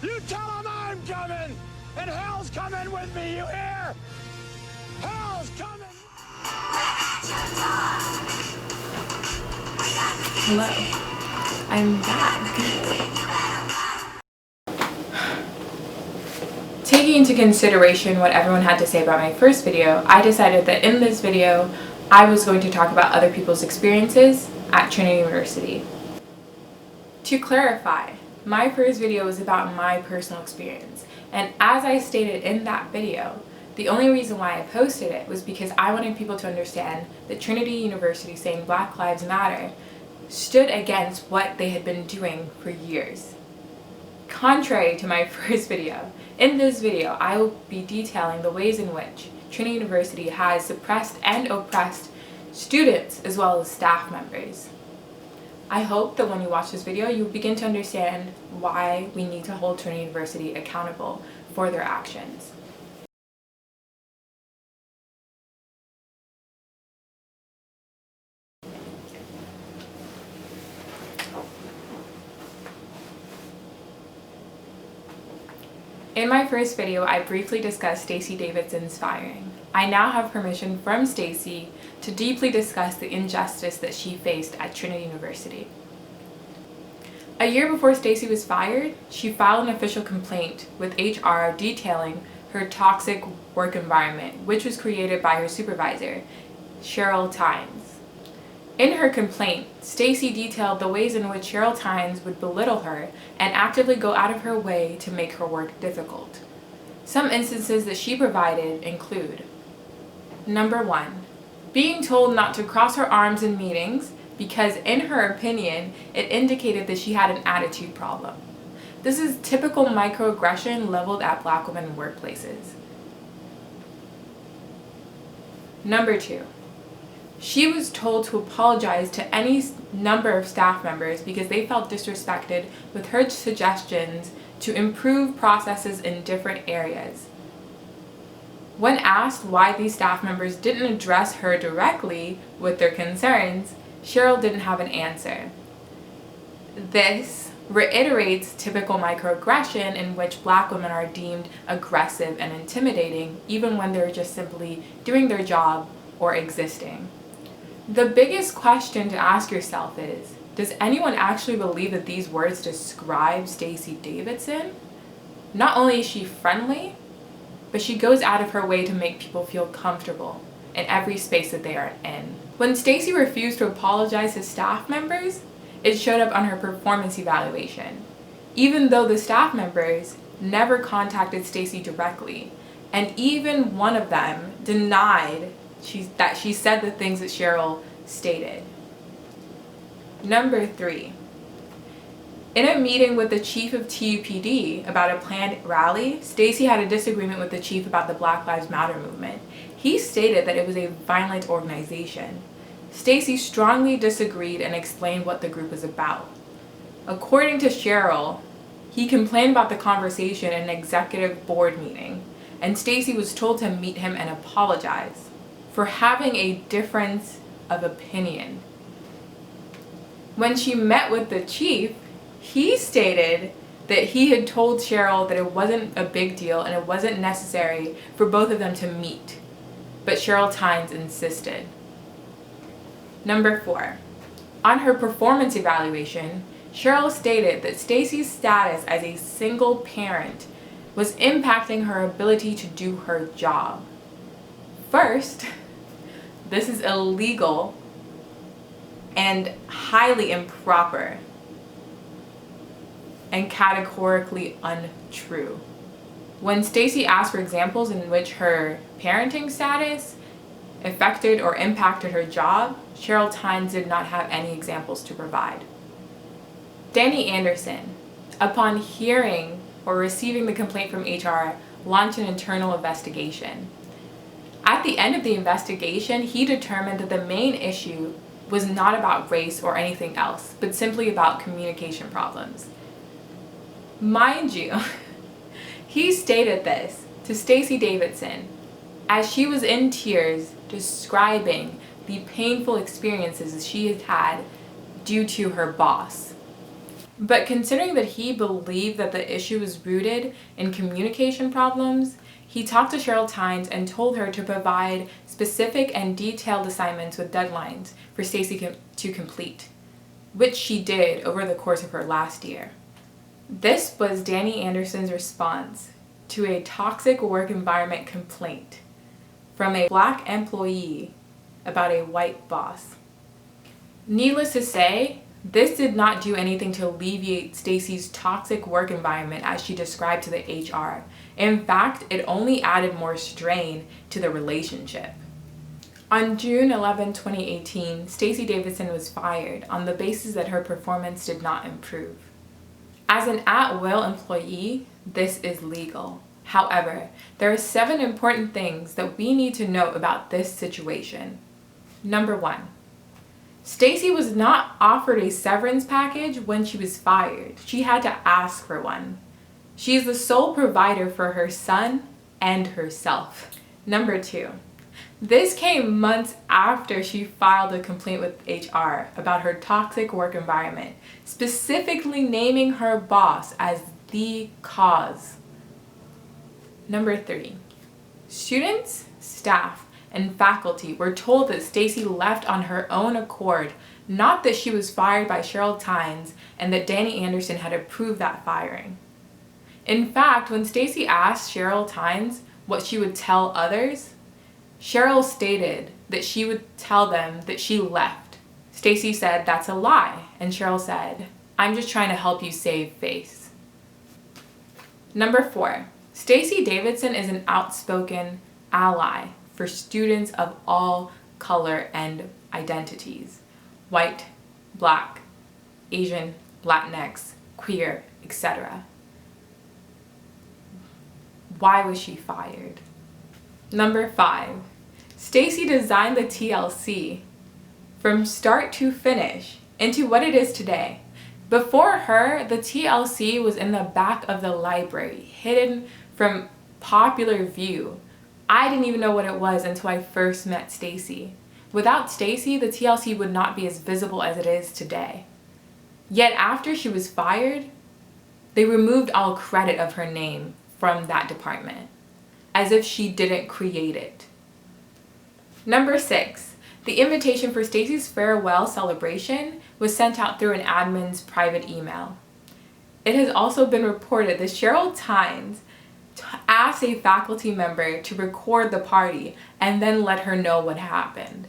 You tell them I'm coming, and hell's coming with me, you hear? Hell's coming! Hello, I'm back. Taking into consideration what everyone had to say about my first video, I decided that in this video, I was going to talk about other people's experiences at Trinity University. To clarify, my first video was about my personal experience, and as I stated in that video, the only reason why I posted it was because I wanted people to understand that Trinity University saying Black Lives Matter stood against what they had been doing for years. Contrary to my first video, in this video I will be detailing the ways in which Trinity University has suppressed and oppressed students as well as staff members. I hope that when you watch this video, you begin to understand why we need to hold Trinity University accountable for their actions. In my first video, I briefly discussed Stacy Davidson's firing. I now have permission from Stacy to deeply discuss the injustice that she faced at Trinity University. A year before Stacy was fired, she filed an official complaint with HR detailing her toxic work environment, which was created by her supervisor, Sheryl Tynes. In her complaint, Stacy detailed the ways in which Sheryl Tynes would belittle her and actively go out of her way to make her work difficult. Some instances that she provided include: Number 1, being told not to cross her arms in meetings because, in her opinion, it indicated that she had an attitude problem. This is typical microaggression leveled at Black women in workplaces. Number 2, she was told to apologize to any number of staff members because they felt disrespected with her suggestions to improve processes in different areas. When asked why these staff members didn't address her directly with their concerns, Sheryl didn't have an answer. This reiterates typical microaggression in which Black women are deemed aggressive and intimidating even when they're just simply doing their job or existing. The biggest question to ask yourself is, does anyone actually believe that these words describe Stacy Davidson? Not only is she friendly, but she goes out of her way to make people feel comfortable in every space that they are in. When Stacy refused to apologize to staff members, it showed up on her performance evaluation, even though the staff members never contacted Stacy directly, and even one of them denied that she said the things that Sheryl stated. Number 3, in a meeting with the chief of TUPD about a planned rally, Stacy had a disagreement with the chief about the Black Lives Matter movement. He stated that it was a violent organization. Stacy strongly disagreed and explained what the group was about. According to Sheryl, he complained about the conversation in an executive board meeting, and Stacy was told to meet him and apologize for having a difference of opinion. When she met with the chief, he stated that he had told Sheryl that it wasn't a big deal and it wasn't necessary for both of them to meet, but Sheryl Tynes insisted. Number 4, on her performance evaluation, Sheryl stated that Stacy's status as a single parent was impacting her ability to do her job. First, this is illegal and highly improper and categorically untrue. When Stacy asked for examples in which her parenting status affected or impacted her job, Sheryl Tynes did not have any examples to provide. Danny Anderson, upon hearing or receiving the complaint from HR, launched an internal investigation. At the end of the investigation, he determined that the main issue was not about race or anything else, but simply about communication problems. Mind you, he stated this to Stacy Davidson as she was in tears describing the painful experiences she had had due to her boss. But considering that he believed that the issue was rooted in communication problems, he talked to Sheryl Tynes and told her to provide specific and detailed assignments with deadlines for Stacy to complete, which she did over the course of her last year. This was Danny Anderson's response to a toxic work environment complaint from a Black employee about a white boss. Needless to say, this did not do anything to alleviate Stacy's toxic work environment as she described to the HR. In fact, it only added more strain to the relationship. On June 11, 2018, Stacy Davidson was fired on the basis that her performance did not improve. As an at-will employee, this is legal. However, there are 7 important things that we need to note about this situation. Number 1. Stacy was not offered a severance package when she was fired. She had to ask for one. She is the sole provider for her son and herself. Number 2. This came months after she filed a complaint with HR about her toxic work environment, specifically naming her boss as the cause. Number 3. Students, staff, and faculty were told that Stacy left on her own accord, not that she was fired by Sheryl Tynes and that Danny Anderson had approved that firing. In fact, when Stacy asked Sheryl Tynes what she would tell others, Sheryl stated that she would tell them that she left. Stacy said, "That's a lie," and Sheryl said, "I'm just trying to help you save face." Number 4. Stacy Davidson is an outspoken ally for students of all color and identities: white, Black, Asian, Latinx, queer, etc. Why was she fired? Number 5. Stacy designed the TLC from start to finish into what it is today. Before her, the TLC was in the back of the library, hidden from popular view. I didn't even know what it was until I first met Stacy. Without Stacy, the TLC would not be as visible as it is today. Yet after she was fired, they removed all credit of her name from that department, as if she didn't create it. Number 6. The invitation for Stacy's farewell celebration was sent out through an admin's private email. It has also been reported that Sheryl Tynes asked a faculty member to record the party and then let her know what happened.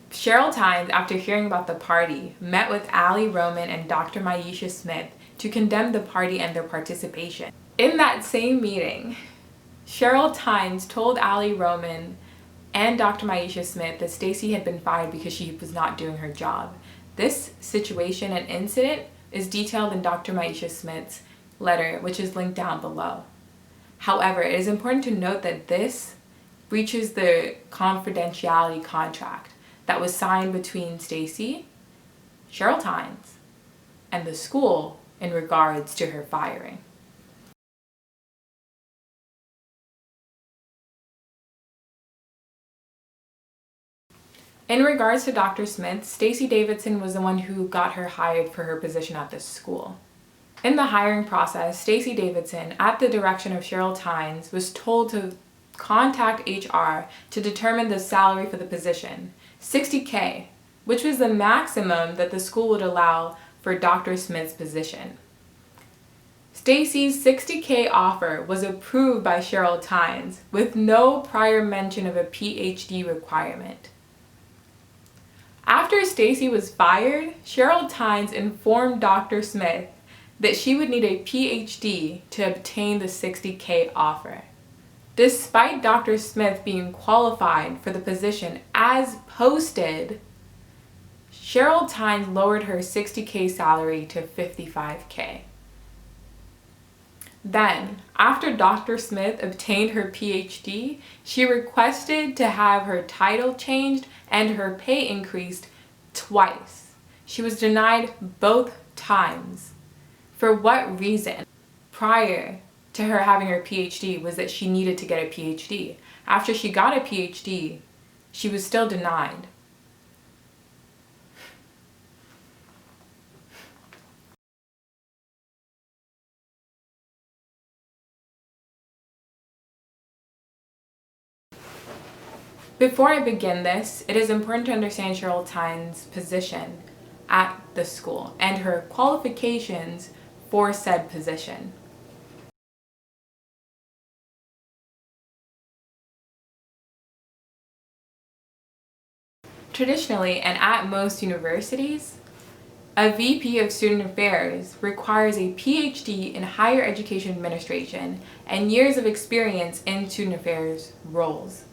Sheryl Tynes, after hearing about the party, met with Ali Roman and Dr. Maisha Smith to condemn the party and their participation. In that same meeting, Sheryl Tynes told Ali Roman and Dr. Maisha Smith that Stacy had been fired because she was not doing her job. This situation and incident is detailed in Dr. Maisha Smith's letter, which is linked down below. However, it is important to note that this breaches the confidentiality contract that was signed between Stacy, Sheryl Tynes, and the school in regards to her firing. In regards to Dr. Smith, Stacy Davidson was the one who got her hired for her position at this school. In the hiring process, Stacy Davidson, at the direction of Sheryl Tynes, was told to contact HR to determine the salary for the position, $60K, which was the maximum that the school would allow for Dr. Smith's position. Stacy's $60K offer was approved by Sheryl Tynes with no prior mention of a PhD requirement. After Stacy was fired, Sheryl Tynes informed Dr. Smith that she would need a PhD to obtain the $60K offer. Despite Dr. Smith being qualified for the position as posted, Sheryl Tynes lowered her $60K salary to $55K. Then, after Dr. Smith obtained her PhD, she requested to have her title changed and her pay increased twice. She was denied both times. For what reason? Prior to her having her PhD was that she needed to get a PhD. After she got a PhD, she was still denied. Before I begin this, it is important to understand Sheryl Tynes' position at the school and her qualifications for said position. Traditionally, and at most universities, a VP of Student Affairs requires a PhD in Higher Education Administration and years of experience in student affairs roles.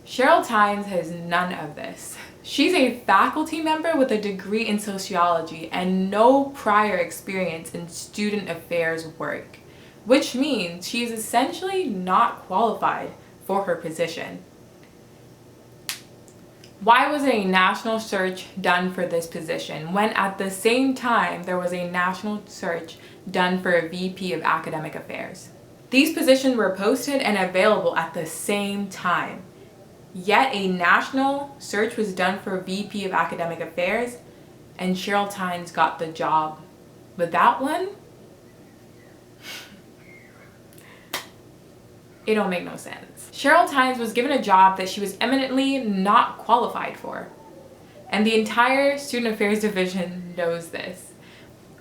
Sheryl Tynes has none of this. She's a faculty member with a degree in sociology and no prior experience in student affairs work, which means she is essentially not qualified for her position. Why was a national search done for this position when at the same time there was a national search done for a VP of Academic Affairs? These positions were posted and available at the same time. Yet a national search was done for a VP of Academic Affairs and Sheryl Tynes got the job without one? It don't make no sense. Sheryl Tynes was given a job that she was eminently not qualified for. And the entire Student Affairs Division knows this.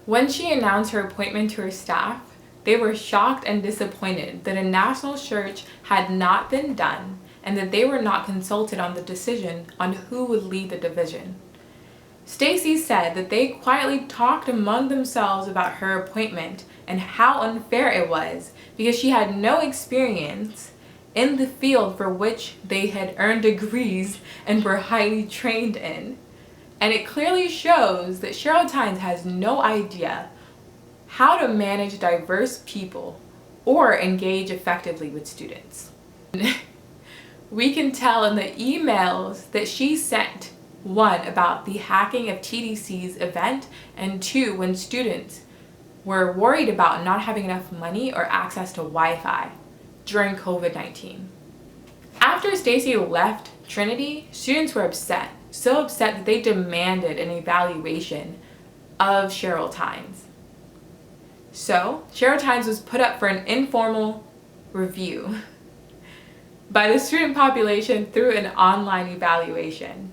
When she announced her appointment to her staff, they were shocked and disappointed that a national search had not been done and that they were not consulted on the decision on who would lead the division. Stacy said that they quietly talked among themselves about her appointment and how unfair it was because she had no experience in the field for which they had earned degrees and were highly trained in. And it clearly shows that Sheryl Tynes has no idea how to manage diverse people or engage effectively with students. We can tell in the emails that she sent, 1, about the hacking of TDC's event, and 2, when students were worried about not having enough money or access to Wi-Fi during COVID-19. After Stacy left Trinity, students were upset, so upset that they demanded an evaluation of Sheryl Tynes. So, Sheryl Tynes was put up for an informal review by the student population through an online evaluation.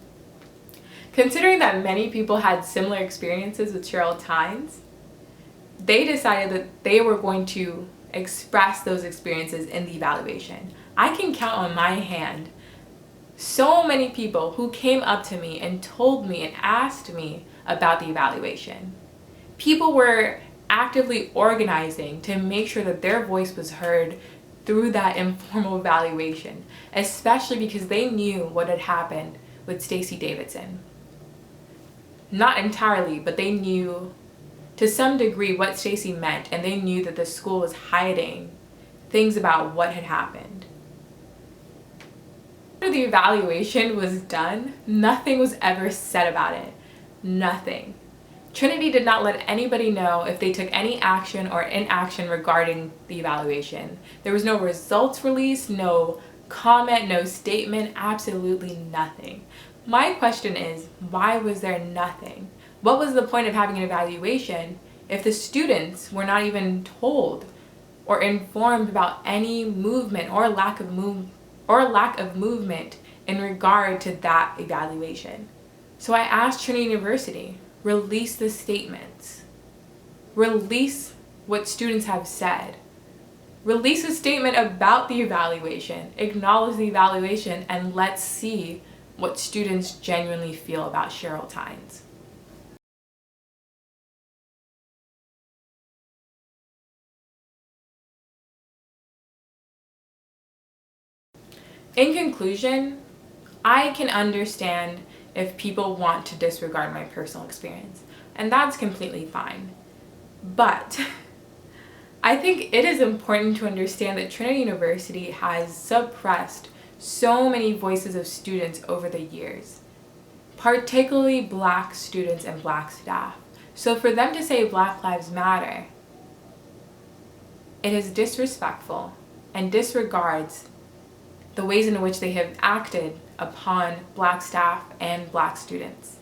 Considering that many people had similar experiences with Sheryl Tynes, they decided that they were going to express those experiences in the evaluation. I can count on my hand so many people who came up to me and told me and asked me about the evaluation. People were actively organizing to make sure that their voice was heard through that informal evaluation, especially because they knew what had happened with Stacy Davidson. Not entirely, but they knew to some degree what Stacy meant, and they knew that the school was hiding things about what had happened. After the evaluation was done, nothing was ever said about it. Nothing. Trinity did not let anybody know if they took any action or inaction regarding the evaluation. There was no results released, no comment, no statement, absolutely nothing. My question is, why was there nothing? What was the point of having an evaluation if the students were not even told or informed about any movement or lack of movement in regard to that evaluation? So I asked Trinity University, release the statements. Release what students have said. Release a statement about the evaluation. Acknowledge the evaluation, and let's see what students genuinely feel about Sheryl Tynes. In conclusion, I can understand if people want to disregard my personal experience, and that's completely fine. But I think it is important to understand that Trinity University has suppressed so many voices of students over the years, particularly Black students and Black staff. So for them to say Black Lives Matter, it is disrespectful and disregards the ways in which they have acted upon Black staff and Black students.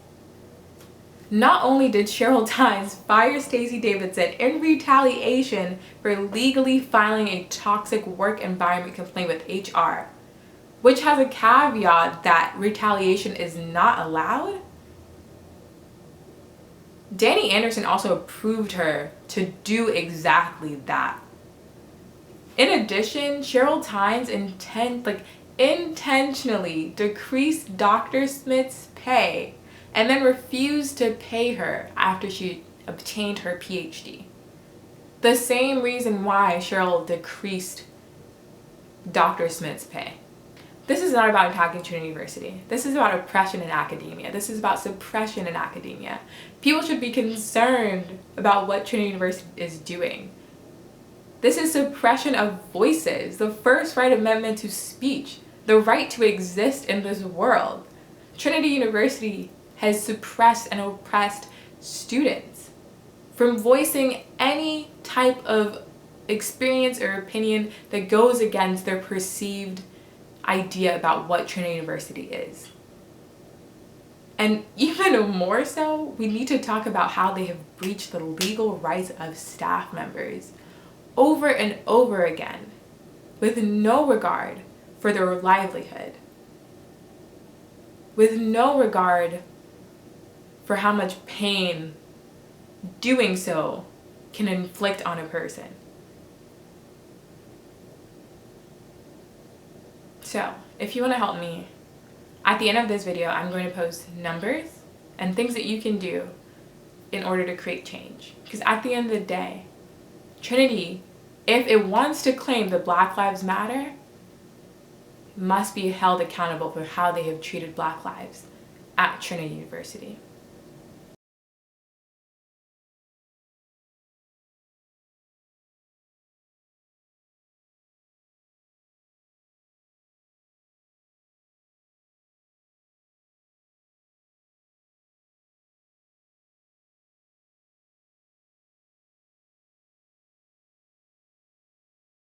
Not only did Sheryl Tynes fire Stacy Davidson in retaliation for legally filing a toxic work environment complaint with HR, which has a caveat that retaliation is not allowed, Danny Anderson also approved her to do exactly that. In addition, Sheryl Tynes intentionally decreased Dr. Smith's pay and then refused to pay her after she obtained her PhD. The same reason why Sheryl decreased Dr. Smith's pay. This is not about attacking Trinity University. This is about oppression in academia. This is about suppression in academia. People should be concerned about what Trinity University is doing. This is suppression of voices, the First Right Amendment to speech, the right to exist in this world. Trinity University has suppressed and oppressed students from voicing any type of experience or opinion that goes against their perceived idea about what Trinity University is. And even more so, we need to talk about how they have breached the legal rights of staff members over and over again, with no regard for their livelihood, with no regard for how much pain doing so can inflict on a person. So, if you want to help me, at the end of this video, I'm going to post numbers and things that you can do in order to create change. Because at the end of the day, Trinity, if it wants to claim that Black Lives Matter, must be held accountable for how they have treated Black lives at Trinity University.